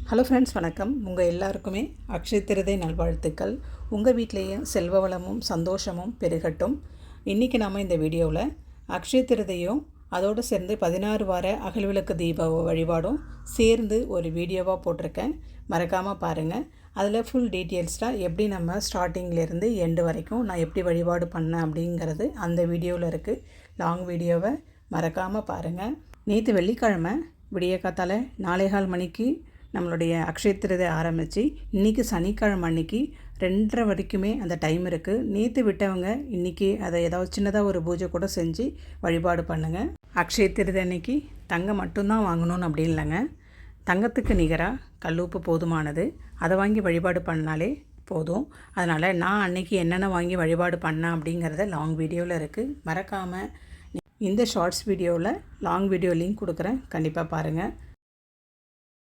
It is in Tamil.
ஹலோ ஃப்ரெண்ட்ஸ், வணக்கம். உங்கள் எல்லாருக்குமே அக்ஷய திருதை நல்வாழ்த்துக்கள். உங்கள் வீட்லேயும் செல்வ வளமும் சந்தோஷமும் பெருகட்டும். இன்றைக்கி நாம் இந்த வீடியோவில் அக்ஷய திருதையும் அதோடு சேர்ந்து 16 வார அகல்விளக்கு தீப வழிபாடும் சேர்ந்து ஒரு வீடியோவாக போட்டிருக்கேன். மறக்காமல் பாருங்கள். அதில் ஃபுல் டீட்டெயில்ஸ்டாக எப்படி நம்ம ஸ்டார்டிங்லேருந்து எண்டு வரைக்கும் நான் எப்படி வழிபாடு பண்ணேன் அப்படிங்கிறது அந்த வீடியோவில் இருக்குது. லாங் வீடியோவை மறக்காமல் பாருங்கள். நேற்று வெள்ளிக்கிழமை விடிய காத்தால் 4:15 மணிக்கு நம்மளுடைய அக்ஷய திருதை ஆரம்பித்து இன்றைக்கி சனிக்கிழமை அன்றைக்கி 2:30 வரைக்குமே அந்த டைம் இருக்குது. நேற்று விட்டவங்க இன்றைக்கி அதை ஏதாவது சின்னதாக ஒரு பூஜை கூட செஞ்சு வழிபாடு பண்ணுங்கள். அக்ஷய திருதை அன்றைக்கி தங்கம் மட்டும்தான் வாங்கணும்னு அப்படி இல்லைங்க. தங்கத்துக்கு நிகராக கல்லுப்பு போதுமானது. அதை வாங்கி வழிபாடு பண்ணாலே போதும். அதனால் நான் அன்றைக்கி என்னென்ன வாங்கி வழிபாடு பண்ணேன் அப்படிங்கிறத லாங் வீடியோவில் இருக்குது. மறக்காமல் இந்த ஷார்ட்ஸ் வீடியோவில் லாங் வீடியோ லிங்க் கொடுக்குறேன், கண்டிப்பாக பாருங்கள்.